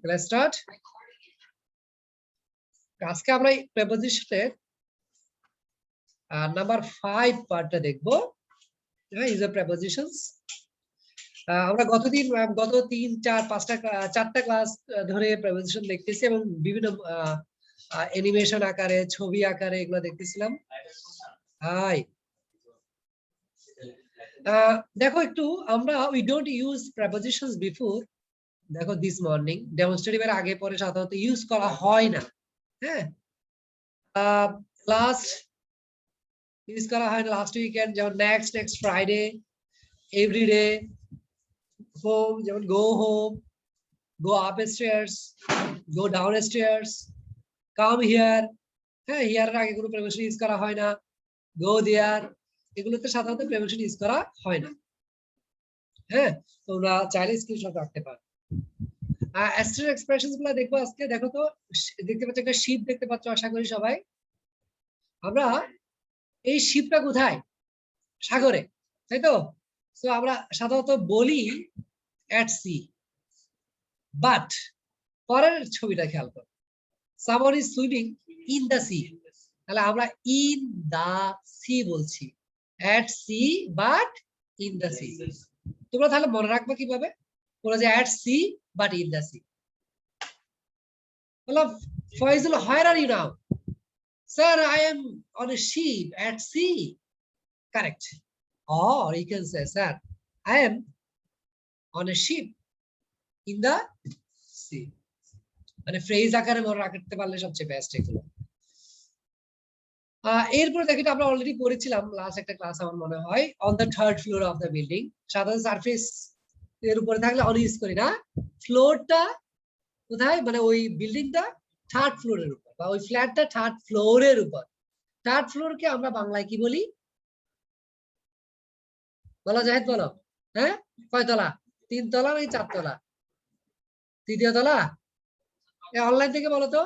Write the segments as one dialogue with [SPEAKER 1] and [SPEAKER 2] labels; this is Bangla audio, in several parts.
[SPEAKER 1] Let's start. আজকে আমরা প্রেপোজিশনের নাম্বার 5 পার্টটা দেখব। Use of prepositions. আমরা গত 3-4-5টা ক্লাস ধরে প্রেপোজিশন দেখতেছি এবং বিভিন্ন অ্যানিমেশন আকারে, ছবি আকারে এগুলো দেখতেছিলাম। হাই, দেখো একটু আমরা we don't use prepositions before. দেখো দিস মর্নিং ডেমনস্ট্রেটিভের আগে পরে সাধারণত ইউজ করা হয় না। হ্যাঁ, লাস্ট ইউজ করা হয় না, লাস্ট উইকেন্ড যেমন নেক্সট ফ্রাইডে, এভরিডে, হোম যেমন go home, go up stairs, go down stairs, come here. হ্যাঁ, হিয়ারের আগে কোনো প্রেপোজিশন ইউজ করা হয় না। গো দেয়ার, এগুলোতে সাধারণত প্রেপোজিশন ইউজ করা হয় না। হ্যাঁ, তোমরা চাইলে স্ক্রিনশট রাখতে পারো। অ্যাস্ট্রাল এক্সপ্রেশনস গুলো দেখবো আজকে। দেখো তো, দেখতে পাচ্ছ একটা শিপ, দেখতে পাচ্ছ আশা করি সবাই। আমরা এই শিপটা কোথায়? সাগরে, তাই তো? সো আমরা সাধারণত বলি এট সি, বাট পরের ছবিটা খেয়াল করো, someone is swimming in the sea. তাহলে আমরা ইন দ্য সি বলছি, at sea but in the sea. তোমরা তাহলে মনে রাখবে কিভাবে? বলো যে at sea but in the sea. বললাম Faizul, where are you now? Sir, I am on a ship at sea. Correct. Or you can say, sir, I am on a ship in the sea. মানে ফ্রেজ আকারে মনে রাখতে পারলে সবচেয়ে বেস্ট এগুলো। এরপর দেখি আমরা অলরেডি পড়েছিলাম লাস্ট একটা ক্লাস আমার মনে হয়, on the third floor of the building. সাধারণ সারফেস এর উপরে থাকলে অন ইউজ করি না, ফ্লোরটা কোথায়, মানে ওই বিল্ডিংটা থার্ড ফ্লোরের উপর, বা ওই ফ্ল্যাটটা থার্ড ফ্লোরের উপর। থার্ড ফ্লোরকে আমরা বাংলায় কি বলি? বলো জাহিদ, বলো। হ্যাঁ, কয়তলা? 3 তলা নাকি 4 তলা? তৃতীয় তলা? অনলাইন থেকে বলো তো।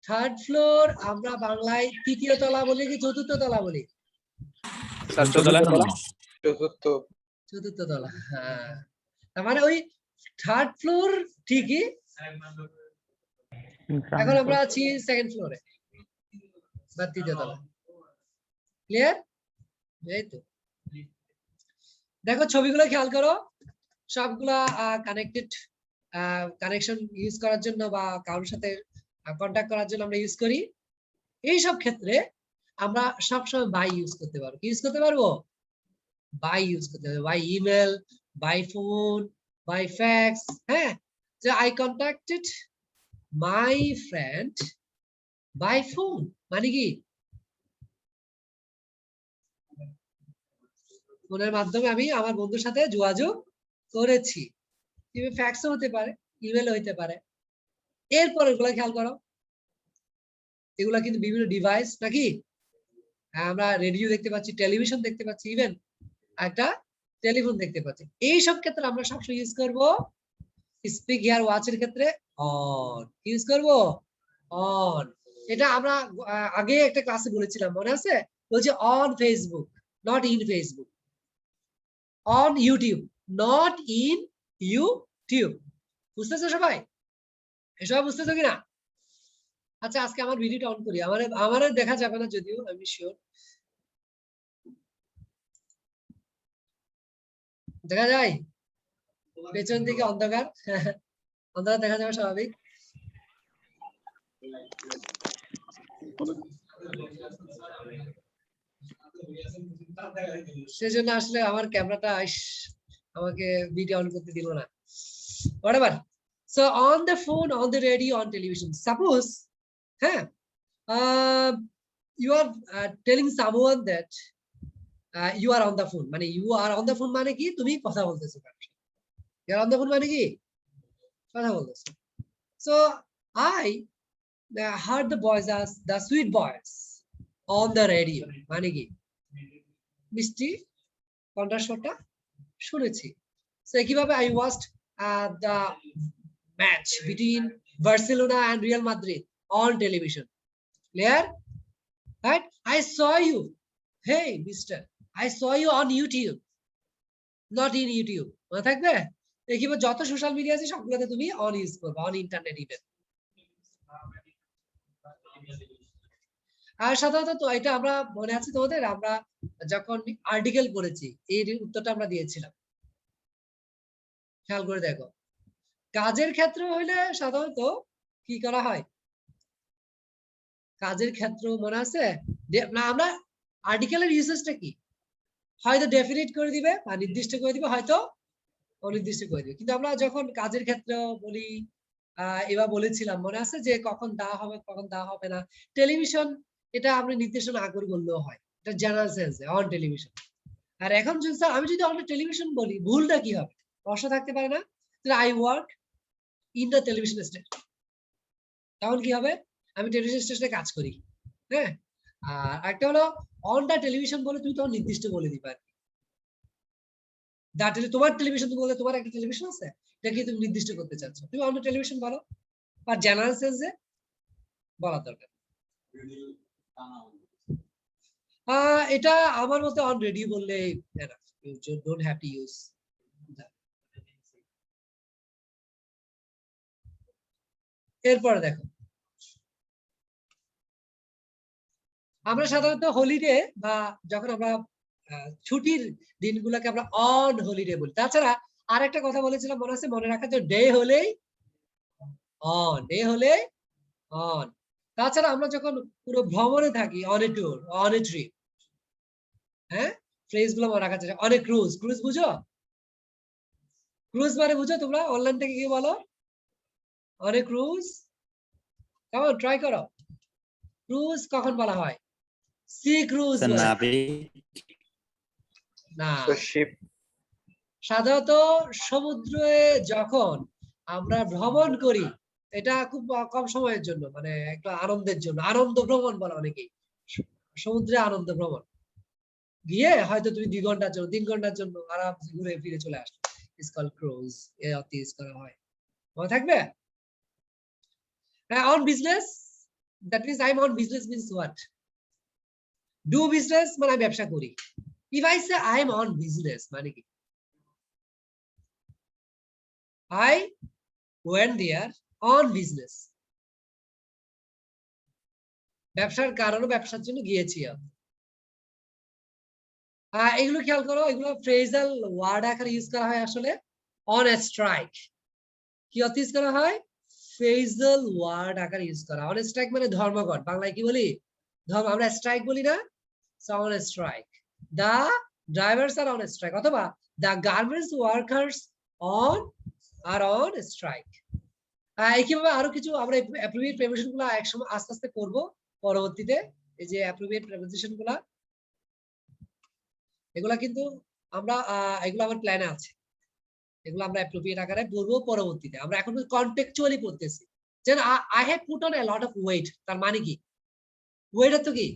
[SPEAKER 1] থার্ড ফ্লোর আমরা বাংলায় তৃতীয় তলা বলি কি চতুর্থ তলা বলি? চতুর্থ তলা। হ্যাঁ, তার মানে ওই থার্ড ফ্লোর ঠিকই, এখন আমরা আছি সেকেন্ড ফ্লোরে বা তৃতীয় তলা। ক্লিয়ার? এই তো দেখো ছবিগুলো খেয়াল করো, সবগুলা কানেক্টেড, কানেকশন ইউজ করার জন্য বা কারোর সাথে কন্টাক্ট করার জন্য আমরা ইউজ করি। এই সব ক্ষেত্রে আমরা সবসময় বাই ইউজ করতে পারবো। কি ইউজ করতে পারবো? বাই ইউজ করতে পারবো। By email, by phone, by fax. হ্যাঁ, যে I contacted my friend by phone মানে কি? ফোনের মাধ্যমে আমি আমার বন্ধুর সাথে যোগাযোগ করেছি। ফ্যাক্সও হতে পারে, ইমেল হতে পারে। এরপর এগুলো খেয়াল করো, এগুলা কিন্তু বিভিন্ন ডিভাইস নাকি? আমরা রেডিও দেখতে পাচ্ছি, টেলিভিশন দেখতে পাচ্ছি, ইভেন একটা টেলিফোন দেখতে পাচ্ছি। এই সব ক্ষেত্রে আমরা সবসময় ইউজ করব স্পিক হিয়ার ওয়াচের ক্ষেত্রে অন ইউজ করব, অন। এটা আমরা আগে একটা ক্লাসে বলেছিলাম, মনে আছে? বলছি on Facebook, not in Facebook. On YouTube, not in YouTube. বুঝতেছো সবাই? এসব বুঝতেছো কিনা? আচ্ছা, আজকে আমার ভিডিওটা অন করি, আমারে দেখা যাবে না যদিও, আমি শিওর। দেখা যায় পেছন দিকে অন্ধকার, অন্ধকার দেখা যাবে স্বাভাবিক। সেজন্য আসলে আমার ক্যামেরাটা আমাকে ভিডিও অন করতে দিল না। whatever. So on the phone, on the radio, on television, suppose you are telling someone that you are on the phone, মানে you are on the phone মানে কি? তুমি কথা বলতেছো। you are on the phone মানে কি? কথা বলতেছো। So I heard the voice as the sweet voice on the radio মানে কি? মিষ্টি কণ্ঠস্বরটা শুনেছি। So কিভাবে I watched the match between Barcelona and Real Madrid on television. Clear? Right? I saw you. Hey, mister. I saw you on YouTube. Not in YouTube. মনে থাকবে? এখানে যত সোশ্যাল মিডিয়া আছে সবগুলোতে তুমি অন ইউজ করবে, অন ইন্টারনেট ইভেন। আর সাধারণত তো এটা আমরা মনে আছে তোমাদের, আমরা যখন আর্টিকেল পড়েছি এর উত্তরটা আমরা দিয়েছিলাম, খেয়াল করে দেখো। কাজের ক্ষেত্র হইলে সাধারণত কি করা হয়, কাজের ক্ষেত্র মনে আছে না, আমরা আর্টিকেলের ইউজেসটা কি, হয়তো ডেফিনিট করে দিবে বা নির্দিষ্ট করে দিবে, হয়তো অনির্দিষ্ট করে দিবে। কিন্তু আমরা যখন কাজের ক্ষেত্রে বলি, এবার বলেছিলাম মনে আছে যে কখন দেওয়া হবে কখন দেওয়া হবে না। টেলিভিশন এটা আমরা নির্দিষ্ট না করে বললেও হয়, এটা জেনারেল সেন্সে অন টেলিভিশন। আর এখন যদি আমি যদি অন টেলিভিশন বলি, ভুলটা কি হবে, প্রশ্ন থাকতে পারে না, I work in the television station, তখন কি হবে, আমি টেলিভিশন স্টেশনে কাজ করি। হ্যাঁ, আর একটা হলো অন দ্য টেলিভিশন বলে তুমি তখন নির্দিষ্ট বলে দিবা। তোমার টেলিভিশন তুমি বলতে তোমার একটা টেলিভিশন আছে, এটা কি তুমি নির্দিষ্ট করতে চাচ্ছ, তুমি অন্য টেলিভিশন বলো, আর জেনারেল সেন্সে বলার দরকার। এটা আমার মতে অন রেডিও বললে ডোন্ট হ্যাভ টু ইউজ। এরপরে দেখো, আমরা সাধারণত হলিডে বা যখন আমরা ছুটির দিনগুলোকে আমরা অন হলিডে বলি। তাছাড়া আর একটা কথা বলেছিলাম মনে আছে, মনে রাখার জন্য ডে হলেই অন, ডে হলে অন। তাছাড়া আমরা যখন পুরো ভ্রমণে থাকি, on a tour, on a trip, হ্যাঁ, ফ্রেজ গুলো মনে রাখার জন্য, অনেক ক্রুজ, ক্রুজ বুঝো, ক্রুজ মানে বুঝো তোমরা, অনলাইন থেকে কি বলো, অনেক ক্রুজ, কেমন ট্রাই করো। ক্রুজ কখন বলা হয়, সি ক্রুজ না, সাধারণত সমুদ্রে যখন আমরা ভ্রমণ করি, এটা খুব কম সময়ের জন্য, মানে একটা আনন্দের জন্য, আনন্দ ভ্রমণ বলে অনেকেই, সমুদ্রে আনন্দ ভ্রমণ গিয়ে হয়তো তুমি 2 ঘন্টার জন্য 3 ঘন্টার জন্য আরামসে ঘুরে ফিরে চলে আসলো, ইটস কল্ড ক্রুজ, এ অর্থে ইউজ করা হয়, মনে থাকবে। On business, that means I am on business means what, do business মানে আমি ব্যবসা করি। If I say I am on business মানে কি, I went there on business, ব্যবসার কারণে ব্যবসার জন্য গিয়েছি। এগুলো খেয়াল করো, এগুলো ফ্রেজাল ওয়ার্ড আকারে ইউজ করা হয় আসলে অন এ স্ট্রাইক, কি অর্থে ইউজ করা হয়, ফ্রেজাল ওয়ার্ড আকারে ইউজ করা। অন স্ট্রাইক মানে ধর্মঘট, বাংলায় কি বলি, ধর্ম, আমরা স্ট্রাইক বলি না, on strike, the drivers are on strike, অথবা the garments workers on are on strike. কিভাবে আরো কিছু আমরা অ্যাপ্রোপ্রিয়েট প্রেপোজিশন গুলো একসময় আস্তে আস্তে করব পরবর্তীতে। এই যে অ্যাপ্রোপ্রিয়েট প্রেপোজিশন গুলা, এগুলা কিন্তু আমরা এগুলো আমার প্ল্যানে আছে, এগুলো আমরা অ্যাপ্রোপ্রিয়েট আকারে পড়বো পরবর্তীতে। আমরা এখন কনটেক্সচুয়ালি পড়তেছি। যেন I have put on a lot of weight, তার মানে কি, ওয়েট অর্থ কি,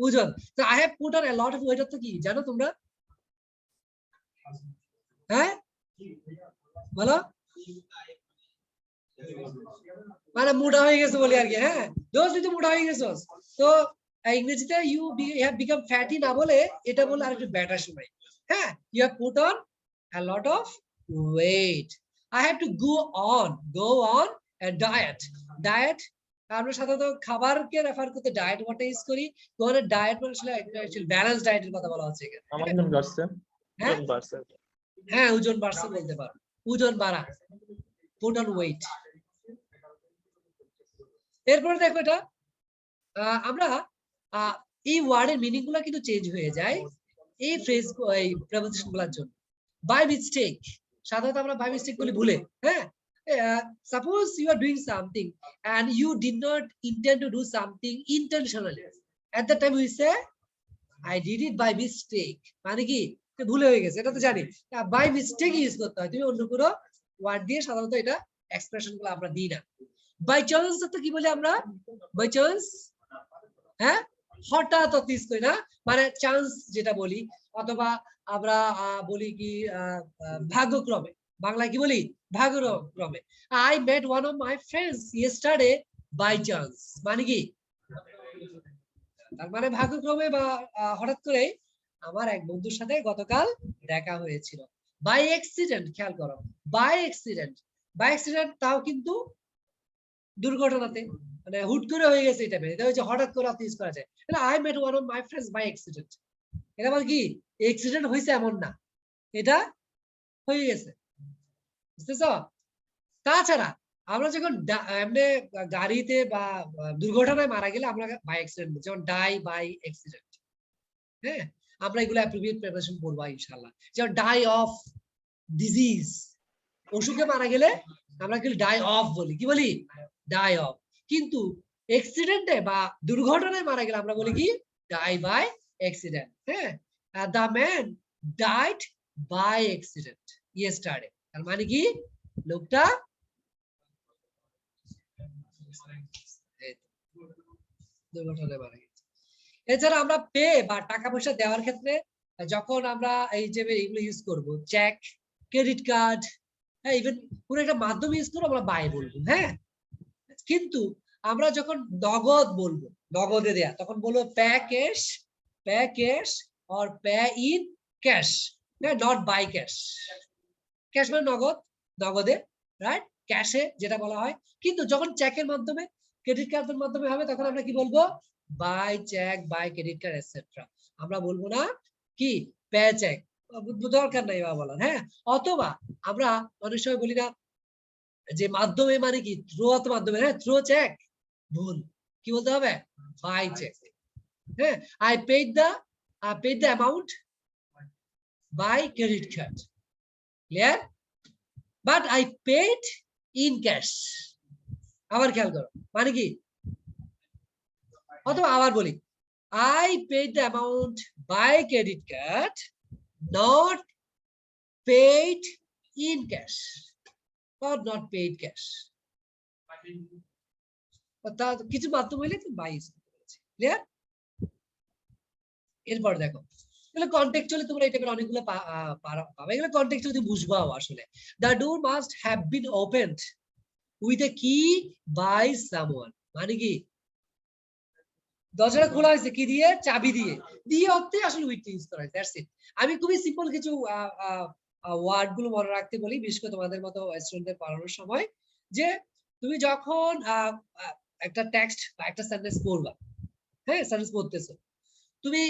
[SPEAKER 1] ওজন। তো I have put on a lot of weight অর্থ কি জানো তোমরা, হ্যাঁ বলো, মানে মোটা হয়ে গেছে বলি আর কি। হ্যাঁ, দোস্ত তুই তো মোটা হয়ে গেছস। তো ইংরেজিতে ইউ হ্যাভ বিকাম ফ্যাটি না বলে এটা বলে আর একটু বেটার শোনায়। হ্যাঁ, you have put on a lot of weight, I have to go on a diet আমরা সাধারণত খাবারকে রেফার করতে ডায়েট ওয়ার্ডটা ইউজ করি। তো ডায়েট মানে আসলে ব্যালেন্স ডায়েটের কথা বলা হচ্ছে এখানে। হ্যাঁ, ওজন বাড়ছে বলতে পারো, ওজন বাড়া, পুট অন ওয়েট। এরপরে দেখো এটা আমরা এই ওয়ার্ডের মিনিং গুলো কিন্তু চেঞ্জ হয়ে যায় এই ফ্রেজ, এই প্রেপোজিশন গুলোর জন্য। বাই মিস্টেক, সাধারণত আমরা বাই মিস্টেক বলি ভুলে। হ্যাঁ, suppose you are doing something and you did not intend to do something intentionally, at that time we say I did it by mistake, মানে কি ভুলে হয়ে গেছে, এটা তো জানি। বাই মিস্টেক ইউজ করতে হয়, তুমি অন্য কোনো ওয়ার্ড দিয়ে সাধারণত এটা এক্সপ্রেশন গুলো আমরা দিই না। বাই চান্স তো কি বলি আমরা, বাই চান্স, হ্যাঁ, হঠাৎ ইউজ করি না, মানে চান্স যেটা বলি, অথবা আমরা বলি কি ভাগ্যক্রমে, বাংলায় কি বলি, ভাগ্যক্রমে। I met one of my friends yesterday by chance, মানে কি, তার মানে ভাগ্যক্রমে বা হঠাৎ করে আমার এক বন্ধুর সাথে গতকাল দেখা হয়েছিল। বাই অ্যাক্সিডেন্ট, খেয়াল করো, বাই অ্যাক্সিডেন্ট তাও কিন্তু দুর্ঘটনাতে, মানে হুট করে হয়ে গেছে, এটা হচ্ছে হঠাৎ করে আপনি ইউজ করা যায়। I met one of my friends by accident, এটা মানে কি অ্যাক্সিডেন্ট হয়েছে এমন না, এটা হয়ে গেছে, বুঝতেছ? তাছাড়া আমরা যখন এমনি গাড়িতে বা দুর্ঘটনায় মারা গেলে আমরা বাই অ্যাক্সিডেন্ট, যেমন ডাই বাই অ্যাক্সিডেন্ট। হ্যাঁ, আমরা এগুলো অ্যাপ্রোপ্রিয়েট প্রিপারেশন করবো ইনশাআল্লাহ। যেমন ডাই অফ ডিজিজ, অসুখে মারা গেলে আমরা কিন্তু ডাই অফ বলি, কি বলি? Die off. কিন্তু অ্যাক্সিডেন্টে বা দুর্ঘটনায় মারা গেলে আমরা বলি কি? Die by accident. হ্যাঁ, the man died by accident yesterday, তার মানে কি লোকটা দুর্ঘটনায় মারা গেছে। এছাড়া আমরা পে বা টাকা পয়সা দেওয়ার ক্ষেত্রে যখন আমরা এই যে এগুলো ইউজ করব, চেক, ক্রেডিট কার্ড, হ্যাঁ, ইভেন কোন একটা মাধ্যম ইউজ করে আমরা বাই বলবো। হ্যাঁ, কিন্তু আমরা যখন নগদ বলবো, নগদে দেয়া, তখন বলবো pay cash or pay in cash, হ্যাঁ, নট বাই ক্যাশ। ক্যাশ মানে নগদ, নগদে, রাইট, ক্যাশে যেটা বলা হয়। কিন্তু যখন চেকের মাধ্যমে, ক্রেডিট কার্ডের মাধ্যমে হবে, তখন আমরা কি বলবো? By cheque, by credit card etcetera. আমরা বলবো না কি পে চেক, দরকার নাই বা বলার। হ্যাঁ, অথবা আমরা অনেক সময় বলি না যে মাধ্যমে মানে কি থ্রু মাধ্যমে, হ্যাঁ, থ্রু চেক, ভুল, কি বলতে হবে? By cheque. হ্যাঁ, I paid the amount by credit card, clear, but I paid in cash. আবার খেয়াল করো, মানে কি? অথবা আবার বলি, I paid the amount by credit card, not paid in cash, or not paid cash। অর্থাৎ কিছু মাধ্যম হইলে তুমি বাই ইউজ করতে পারছি, ক্লিয়ার? এরপর দেখো, এগুলো কনটেক্সচুয়ালি তোমরা এই টাইপের অনেকগুলো পাবে, এগুলো কনটেক্সচুয়ালি তুমি বুঝবাও আসলে। The door must have been opened with a কি বাই সামওয়ান, মানে কি দরজাটা খোলা হয়েছে কি দিয়ে? চাবি দিয়ে। দিয়ে অর্থে আসলে উইথ ইউজ করা হয়, দ্যাটস ইট। আমি খুবই সিম্পল কিছু ওয়ার্ড গুলো মনে রাখতে বলি, বিশেষ করে তোমাদের মতো স্টুডেন্টদের পড়ানোর সময়, যে তুমি যখন একটা টেক্সট বা একটা সেন্টেন্স পড়বা, হ্যাঁ, সেন্টেন্স পড়তেছো, তুমি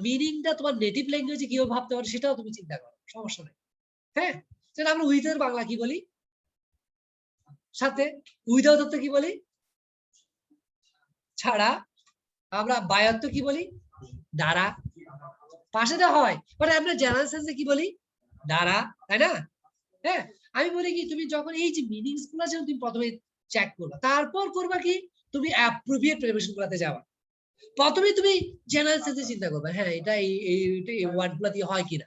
[SPEAKER 1] মিনিংটা তোমার নেটিভ ল্যাঙ্গুয়েজে কিভাবে ভাবতে পারো সেটাও তুমি চিন্তা করো, সমস্যা নেই। হ্যাঁ, সেটা আমরা উইথের বাংলা কি বলি? সাথে। উইদাউট অর্থ কি বলি? ছাড়া। আমরা বাই অর্থ কি বলি? দ্বারা। পাশে দেওয়া হয়, বাট আমরা জেনারেল সেন্সে কি বলি? দ্বারা, তাই না? হ্যাঁ, আমি বলি কি, তুমি যখন এই যে মিনিংস গুলো আছে তুমি প্রথমে চেক করবা, তারপর করবা কি তুমি অ্যাপ্রোপ্রিয়েট প্রিপারেশন গুলাতে যাওয়া। প্রথমে তুমি জেনারেল সেন্সে চিন্তা করবে, হ্যাঁ, এটা এই ওয়ার্ড গুলা দিয়ে হয় কিনা।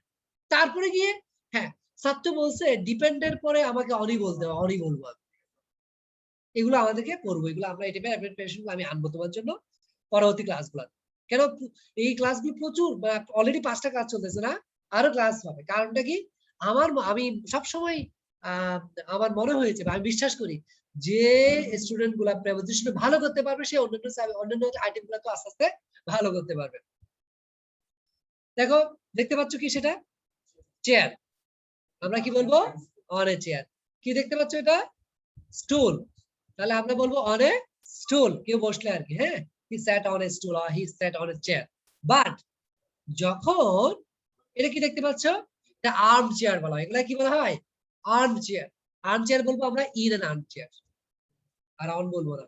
[SPEAKER 1] তারপরে গিয়ে, হ্যাঁ, ছাত্র বলছে ডিপেন্ডের পরে আমাকে অনি বলতে হবে, অনি বলবো। এগুলো আমাদেরকে করবো, এগুলো আমরা এই টাইপের প্রিপারেশন আমি আনবো তোমার জন্য পরবর্তী ক্লাসগুলো। কেন এই ক্লাসগুলো প্রচুর, অলরেডি 5টা ক্লাস চলতেছে না, আরো ক্লাস হবে। কারণটা কি, আমি সবসময় আমার মনে হয়েছে বা আমি বিশ্বাস করি যে স্টুডেন্ট গুলা প্রেজেন্টেশন ভালো করতে পারবে, সে অন্যান্য আইটেম গুলো তো আস্তে আস্তে ভালো করতে পারবে। দেখো, দেখতে পাচ্ছ কি সেটা? চেয়ার, আমরা কি বলবো? On a chair. কি দেখতে পাচ্ছ? এটা স্টুল, তাহলে আমরা বলবো অন এ স্টুল, কেউ বসলে আর কি। হ্যাঁ, he sat on a stool or he sat on a chair. But যখন এটা কি দেখতে পাচ্ছ? এটা আর্ম চেয়ার বলা হয়। এগুলা কি বলা হয়? Arm chair. আর্ম চেয়ার বলবো আমরা ইন এন আর্ম চেয়ার, আর অন বলবো না।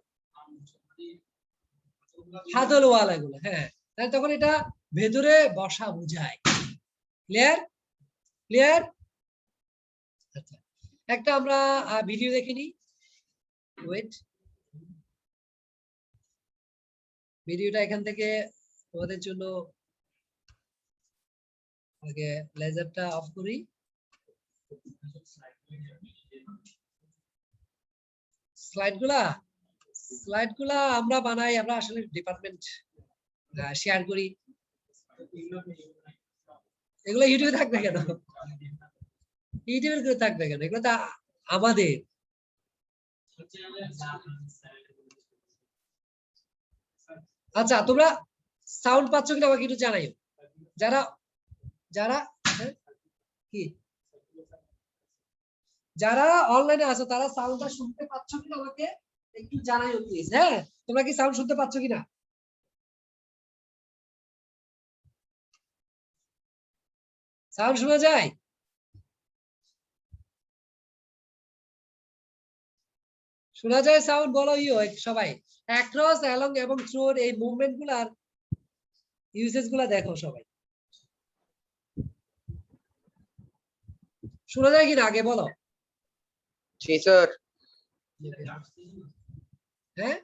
[SPEAKER 1] হাতল ওয়ালা এগুলো, হ্যাঁ, তাহলে তখন এটা ভেতরে বসা বুঝায়। ক্লিয়ার? ক্লিয়ার? আচ্ছা, একটা আমরা ভিডিও দেখে নিই। ওয়েট, ভিডিওটা এখান থেকে তোমাদের জন্য আগে লেজারটা অফ করি। স্লাইডগুলা আমরা বানাই, আমরা আসলে ডিপার্টমেন্ট শেয়ার করি। এগুলো ইউটিউবে থাকবে কেন? ইউটিউবে থাকবে কেন? এগুলো তো আমাদের। আচ্ছা, তোমরা সাউন্ড পাচ্ছ কিনা আমাকে একটু জানাইও। যারা যারা কি যারা অনলাইনে আছো তারা সাউন্ডটা শুনতে পাচ্ছ কিনা আমাকে একটু জানাইও প্লিজ। হ্যাঁ, তোমরা কি সাউন্ড শুনতে পাচ্ছ কিনা? সাউন্ড শোনা যায়? শোনা যায় সাউন্ড? বলো সবাই। অ্যাক্রস, অ্যালং এবং থ্রুর এই মুভমেন্ট গুলার ইউসেজ গুলা দেখো সবাই। শোনা যায় কিনা আগে বলো।
[SPEAKER 2] জি স্যার।
[SPEAKER 1] হ্যাঁ,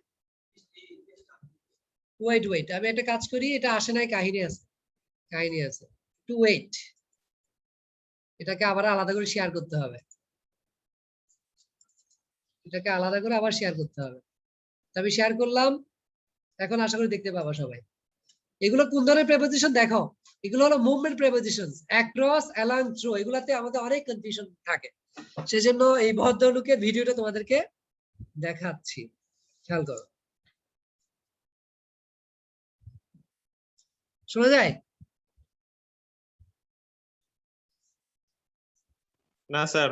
[SPEAKER 1] ওয়েট আমি একটা কাজ করি, এটা আসে নাই, কাহিনী আছে টু ওয়েট, এটাকে আবার আলাদা করে শেয়ার করতে হবে, এটাকে আলাদা করে আবার শেয়ার করতে হবে। আমি শেয়ার করলাম, এখন আশা করি দেখতে পাবো সবাই। এগুলো কোন ধরনের প্রেপোজিশন দেখো, এগুলো হলো movement preposition, across, along, through, এগুলাতে আমাদের অনেক কনফিউশন থাকে, সেজন্য এই ভদ্রলোকের ভিডিওটা তোমাদেরকে দেখাচ্ছি, খেয়াল করো। শোনা যায়?
[SPEAKER 2] না স্যার।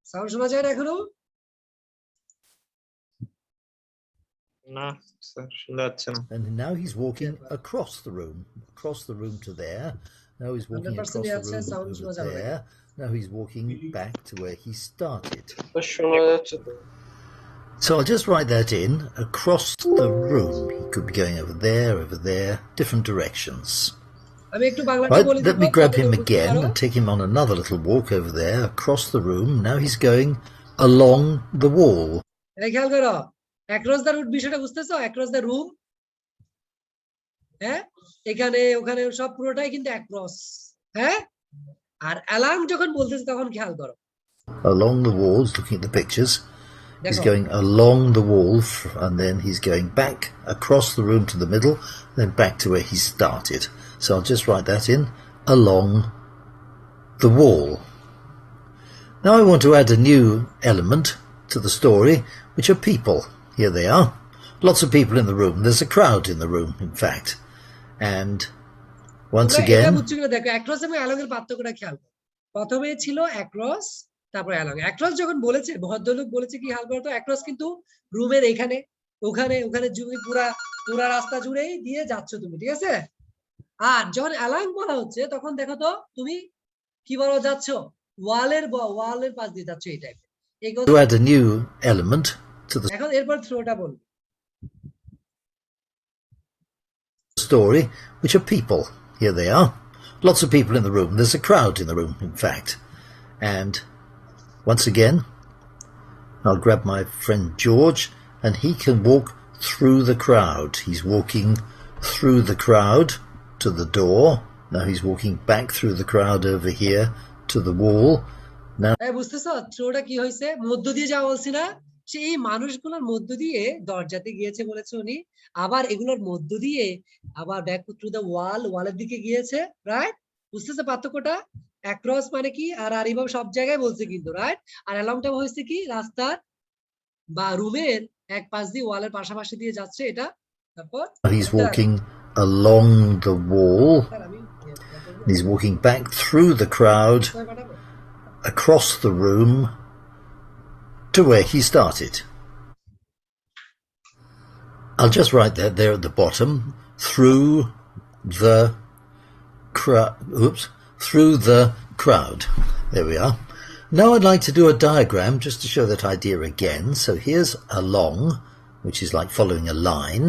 [SPEAKER 1] সাউন্ড শোনা যায় না এখনো?
[SPEAKER 2] না স্যার, শোনা যাচ্ছে না।
[SPEAKER 3] And now he's walking across the room to there. Now he's walking across the room over there. Now he's walking back to where he started.
[SPEAKER 2] শোনা যাচ্ছে তো।
[SPEAKER 3] So I'll just write that in, across the room. He could be going over there, different directions.
[SPEAKER 1] আমি একটু বাংলাতে
[SPEAKER 3] Right,
[SPEAKER 1] বলি
[SPEAKER 3] let
[SPEAKER 1] দিব,
[SPEAKER 3] me grab
[SPEAKER 1] তাতে
[SPEAKER 3] him
[SPEAKER 1] বুঝতে
[SPEAKER 3] again
[SPEAKER 1] পারো।
[SPEAKER 3] and take him on another little walk over there, across the room. Now he's going along the wall.
[SPEAKER 1] এই খেয়াল করো, অ্যাক্রস দ্য রুট বিষয়টা বুঝতেছো? অ্যাক্রস দ্য রুম, হ্যাঁ, এখানে ওখানে সব পুরোটাই কিন্তু অ্যাক্রস, হ্যাঁ। আর অ্যালাং যখন বলতেছে তখন খেয়াল করো,
[SPEAKER 3] Along the walls, looking at the pictures. He's
[SPEAKER 1] দেখো
[SPEAKER 3] going along the wall and then he's going back across the room to the middle, then back to where he started. So I'll just write that in, along the wall. Now I want to add a new element to the story, which are people. Here they are. Lots of people in the room. There's a crowd in the room, in fact. And once
[SPEAKER 1] তোমরা এটা
[SPEAKER 3] again,
[SPEAKER 1] বুঝছো কিনা দেখো, অ্যাক্রস এবং অ্যালং এর পার্থক্যটা খেয়াল করো। প্রথমে ছিল অ্যাক্রস, তারপর অ্যালং। অ্যাক্রস যখন বলেছে, ভদ্রলোক বলেছে কি, খেয়াল করো তো, অ্যাক্রস কিন্তু রুমের এখানে ওখানে ওখানে জুড়ে পুরা রাস্তা জুড়েই দিয়ে যাচ্ছ তুমি, ঠিক আছে। আর যখন অ্যালং বলা হচ্ছে তখন দেখো তো তুমি কি বলা যাচ্ছ, ওয়ালের পাশ দিয়ে যাচ্ছ, এই টাইপের।
[SPEAKER 3] to add a new element to the
[SPEAKER 1] এখন এরপর থ্রোটা বলবো।
[SPEAKER 3] story, which are people. Here they are. Lots of people in the room. There's a crowd in the room, in fact. And once again, I'll grab my friend George, and he can walk through the crowd. He's walking through the crowd to the door. Now he's walking back through the crowd over here to the wall.
[SPEAKER 1] বুঝতেছো থ্রোটা কি হয়েছে? মধ্য দিয়ে যাওয়া বলছি না, সেই মানুষগুলোর মধ্য দিয়ে দরজাতে গিয়েছে বলেছে উনি, আবার এগুলোর মধ্য দিয়ে আবার ব্যাক টু দ্য ওয়ালের দিকে গিয়েছে, রাইট? বুঝতেছে পার্থক্যটা? অ্যাক্রস মানে কি, আর এইভাবে সব জায়গায় বলছে কিন্তু, রাইট? আর অ্যালংটা হয়েছে কি, রাস্তার বা রুমের এক পাশ দিয়ে ওয়ালের পাশাপাশি দিয়ে যাচ্ছে এটা। তারপর
[SPEAKER 3] He's walking along the wall. He's walking back through the crowd, across the room to where he started. I'll just write that there at the bottom, through the crowd. There we are. Now I'd like to do a diagram just to show that idea again. So here's along, which is like following a line,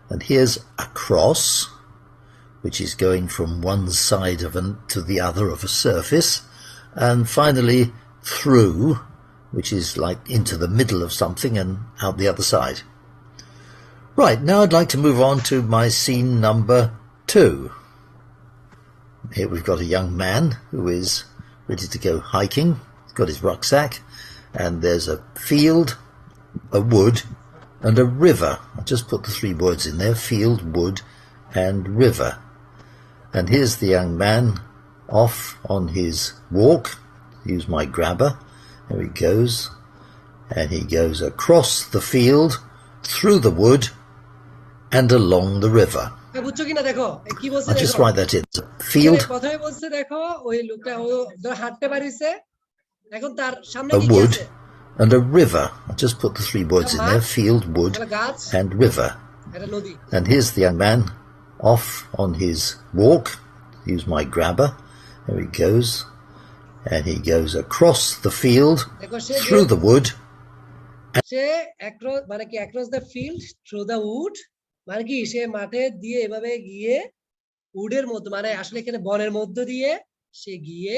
[SPEAKER 3] and here's across, which is going from one side to the other of a surface, and finally through, which is like into the middle of something and out the other side. Right, now I'd like to move on to my scene number 2. Here we've got a young man who is ready to go hiking. He's got his rucksack, and there's a field, a wood, and a river. I'll just put the 3 words in there, field, wood, and river. And here's the young man off on his walk. Use my grabber. There he goes. And he goes across the field, through the wood, and along the river.
[SPEAKER 1] বুঝছো কিনা দেখো কি বলছে,
[SPEAKER 3] I'll just write that in. Field.
[SPEAKER 1] প্রথমে বলছে দেখো ওই লোকটা ও হাঁটতে পারিছে, এখন তার সামনে
[SPEAKER 3] a
[SPEAKER 1] কি কি
[SPEAKER 3] wood,
[SPEAKER 1] আছে
[SPEAKER 3] and a river. I just put the three words in there: field, wood,
[SPEAKER 1] একটা গাছ
[SPEAKER 3] and river.
[SPEAKER 1] একটা নদী
[SPEAKER 3] And here's the young man off on his walk. Use my grabber. There he goes. And he goes across the field,
[SPEAKER 1] দেখো সে
[SPEAKER 3] through the wood,
[SPEAKER 1] say across মানে কি across the field through the wood মানে কি সে মাঠে দিয়ে এভাবে গিয়ে উডের মধ্যে মানে আসলে এখানে বনের মধ্য দিয়ে সে গিয়ে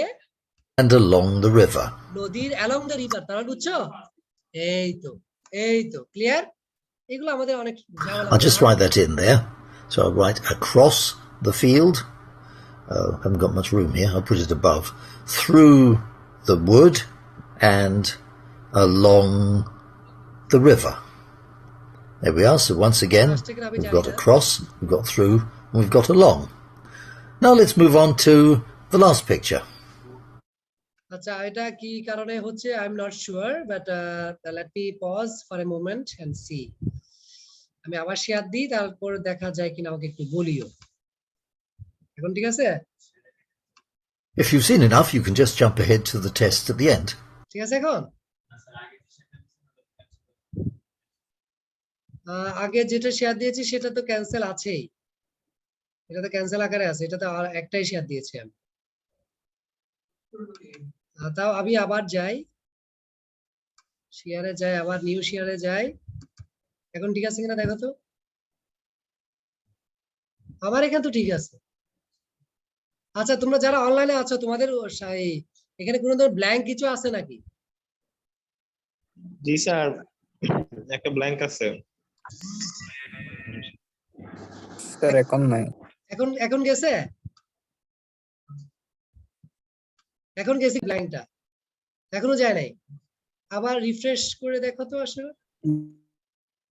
[SPEAKER 3] and along the river.
[SPEAKER 1] নদীর along the river তারা বুঝছো এই তো ক্লিয়ার এগুলো আমাদের অনেক ঝামেলা
[SPEAKER 3] I'll just write that in there. So I'll write across the field. Haven't got much room here. I'll put it above. Through the wood and along the river. There we are. So once again, we've got across, we've got through, and we've got along. Now let's move on to the last picture.
[SPEAKER 1] আচ্ছা এটা কি কারণে হচ্ছে I am not sure but let me pause for a moment and see আমি আবার শেয়ার দিই তারপর দেখা যায় কিনা আমাকে একটু বলিও এখন ঠিক আছে
[SPEAKER 3] If you've seen enough, you can just jump ahead to the test at the end.
[SPEAKER 1] ঠিক আছে এখন আগে যেটা শেয়ার দিয়েছি সেটা তো ক্যান্সেল আছেই এটা তো ক্যান্সেল আকারে আছে এটা তো আর একটাই শেয়ার দিয়েছি আমি তাও আমি আবার যাই শেয়ারে যাই আবার নিউ শেয়ারে যাই এখন ঠিক আছে কিনা দেখো তো আমার এখানে তো ঠিক আছে আচ্ছা তোমরা যারা অনলাইনে আছো তোমাদের এখানে কোনো ধরনের ব্ল্যাঙ্ক কিছু আছে নাকি
[SPEAKER 2] জি স্যার একটা ব্ল্যাঙ্ক আছে
[SPEAKER 4] স্যার এখন নাই
[SPEAKER 1] এখন গেছে এখন গেছে ব্ল্যাঙ্কটা এখনো যায় নাই আবার রিফ্রেশ করে দেখো তো আসলে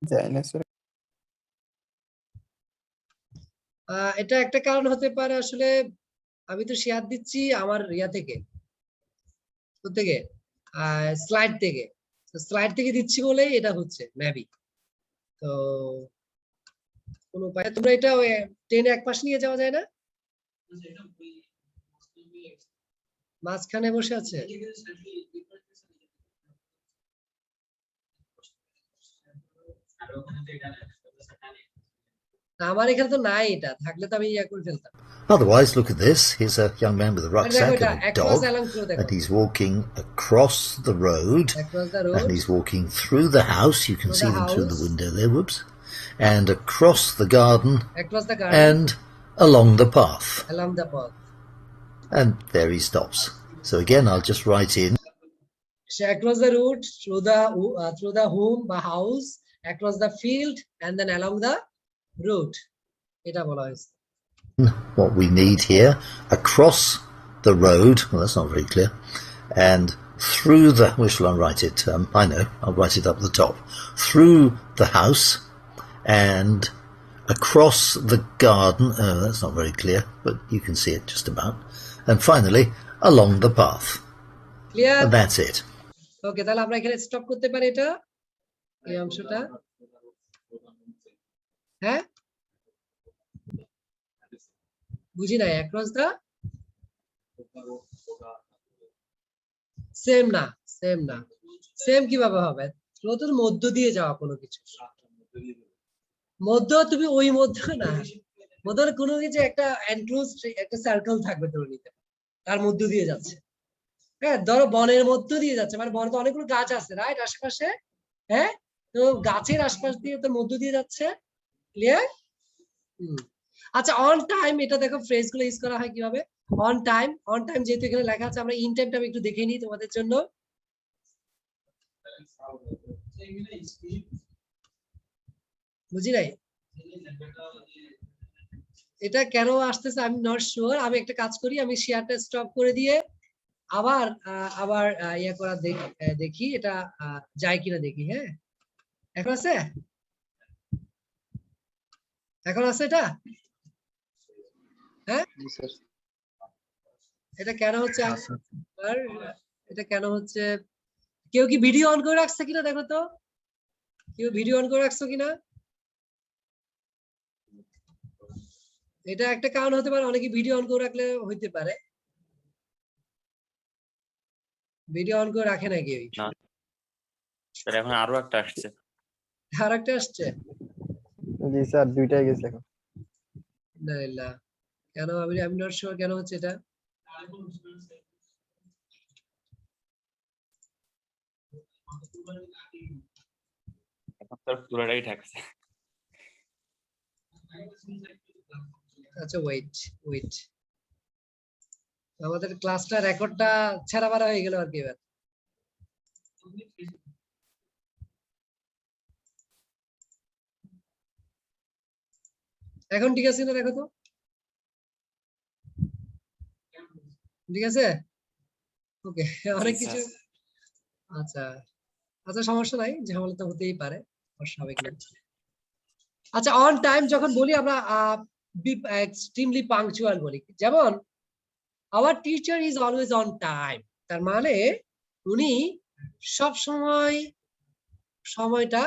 [SPEAKER 4] যায় না স্যার
[SPEAKER 1] এটা একটা কারণ হতে পারে আসলে আমি তো শেয়ার দিচ্ছি আমার ইয়া থেকে স্লাইড থেকে দিচ্ছি বলেই এটা হচ্ছে মেবি তো কোন উপায় তোমরা এটা টেনে এক পাশে নিয়ে যাওয়া যায় না মাঝখানে বসে আছে আমার এখানে তো নাই এটা থাকলে তো আমি ইয়া করে ফেলতাম
[SPEAKER 3] Otherwise, look at this. Here's a young man with a rucksack and a dog, and he's walking across the road, and he's walking through the house. You can see them through the window there, whoops, and across the garden, and along the path. And there he stops. So again, I'll just write in.
[SPEAKER 1] Across the road, through the home, the house, across the field, and then along the road. Eta bola hoyse.
[SPEAKER 3] What we need here, across the road, well that's not very clear, and through the, where shall I write it? I know, I'll write it up at the top. Through the house and across the garden, that's not very clear, but you can see it just about. And finally, along the path.
[SPEAKER 1] Clear?
[SPEAKER 3] And that's it.
[SPEAKER 1] Okay, তাহলে আমরা এখানে স্টপ করতে পারি এটা এই অংশটা হ্যাঁ বুঝি না across the সেম না সেম কিভাবে হবে স্রোতের মধ্য দিয়ে যাওয়া কোনো কিছু মধ্য তুমি ওই মধ্য না মধ্যে কোনো কিছু একটা এনক্লোজ একটা সার্কেল থাকবে ধরে নিতে তার মধ্য দিয়ে যাচ্ছে হ্যাঁ ধরো বনের মধ্য দিয়ে যাচ্ছে মানে বনে তো অনেকগুলো গাছ আছে রাইট আশেপাশে হ্যাঁ তো গাছের আশপাশ দিয়ে তো মধ্য দিয়ে যাচ্ছে ক্লিয়ার আচ্ছা অন টাইম এটা দেখো ফ্রেজ গুলো ইউজ করা হয় কিভাবে অন টাইম যেহেতু এখানে লেখা আছে আমরা ইন টাইমটা একটু দেখে নিই তোমাদের জন্য বুঝি নাই এটা কেন আসতেছে আমি নট শিওর আমি একটা কাজ করি আমি শেয়ারটা স্টপ করে দিয়ে আবার ইয়া করা দেখি এটা যায় কিনা দেখি হ্যাঁ এখন আছে এটা হ্যাঁ এটা কেন হচ্ছে এটা কেন হচ্ছে কেউ কি ভিডিও অন করে রাখছে কিনা দেখো তো কেউ ভিডিও অন করে রাখছো কিনা এটা একটা কারণ হতে পারে অনেকে ভিডিও অন করে রাখলে হইতে পারে ভিডিও অন করে রাখে না কেউ।
[SPEAKER 5] না স্যার এখন আরো একটা আসছে।
[SPEAKER 1] আর একটা আসছে?
[SPEAKER 4] জি স্যার, দুইটাই গেছে এখন।
[SPEAKER 1] না কেন আমি নট শিওর কেন হচ্ছে এটা।
[SPEAKER 5] এখন স্যার পুরোটাই থাকছে।
[SPEAKER 1] আচ্ছা ওয়েট আমাদের ক্লাসটা রেকর্ডটা ছেড়া মারা হয়ে গেল আর কি। এবার এখন ঠিক আছে না? দেখো তো ঠিক আছে। ওকে অনেক কিছু। আচ্ছা সমস্যা নাই, ঝামেলা তো হতেই পারে, স্বাভাবিক না। আচ্ছা অন টাইম যখন বলি আমরা বি এক্সট্রিমলি পাংচুয়াল বলি, যেমন our teacher is always on time, তার মানে উনি সব সময় সময়টা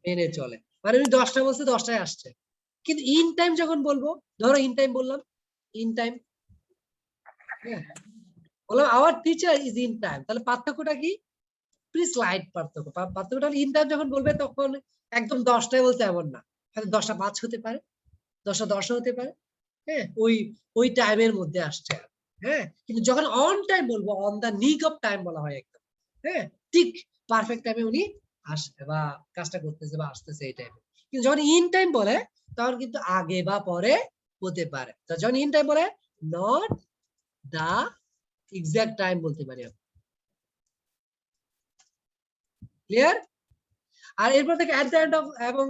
[SPEAKER 1] মেনে চলে, মানে উনি 10টা বলছে 10টায় আসছে। কিন্তু ইন টাইম যখন বলবো, ধরো ইন টাইম বললাম, ইন টাইম বললাম our teacher is in time, তাহলে পার্থক্যটা কি? স্লাইড পার্থক্যটা হলো ইন টাইম যখন বলবে তখন একদম 10টায় বলতে এমন না, হয়তো 10:05 হতে পারে, 10:10 হতে পারে। হ্যাঁ ওই টাইমের মধ্যে আসছে। হ্যাঁ কিন্তু যখন অন টাইম বলবো, অন দা নিক অফ টাইম বলা হয় একদম। হ্যাঁ ঠিক পারফেক্ট টাইমে উনি আসছে বা কাজটা করতেছে বা আসতেছে এই টাইমে। কিন্তু যখন ইন টাইম বলে তখন কিন্তু আগে বা পরে হতে পারে। তো যখন ইন টাইম বলে নট দা এক্সাক্ট টাইম বলতে পারি। ক্লিয়ার? আর এরপর থেকে at the end of এবং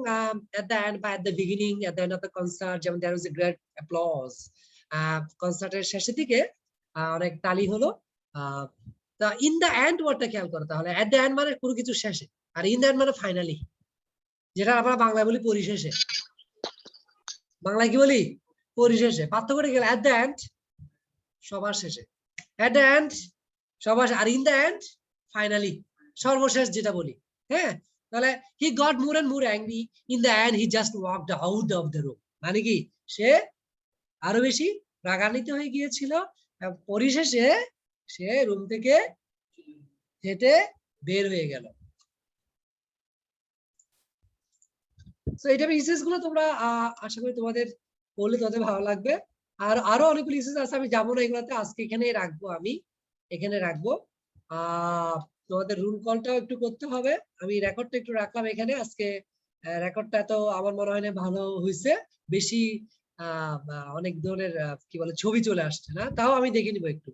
[SPEAKER 1] at the end বা at the beginning, at the end of the concert, যেমন there was a great applause, কনসার্টের শেষের দিকে অনেক তালি হলো। তা in the end ওয়ার্ডটা খেয়াল করো তাহলে। at the end মানে কোনো কিছু শেষে, আর in the end মানে ফাইনালি, যেটা আমরা বাংলায় বলি পরিশেষে। বাংলায় কি বলি? পরিশেষে। পার্থক্যটা কি? at the end সবার শেষে, at the end সবার, আর in the end ফাইনালি সর্বশেষ যেটা বলি। হ্যাঁ তাহলে he got more and more angry, in the end he just walked out of the room, মানে কি সে আরো বেশি রাগান্বিত হয়ে গিয়েছিল, পরিশেষে সে রুম থেকে হেঁটে বের হয়ে গেল। তো এটা ইসেস গুলো তোমরা আশা করি তোমাদের পড়লে তোমাদের ভালো লাগবে। আর আরো অনেকগুলো ইসেস আছে, আমি যাবো না এগুলোতে, আজকে এখানে রাখবো, আমি এখানে রাখবো। তোমাদের রুল কলটাও একটু করতে হবে, আমি রেকর্ডটা একটু রাখলাম এখানে আজকে। রেকর্ডটা তো আমার মনে হয় না ভালো হয়েছে, বেশি অনেক ধরনের কি বলে ছবি চলে আসছে না, তাও আমি দেখে নিবো একটু।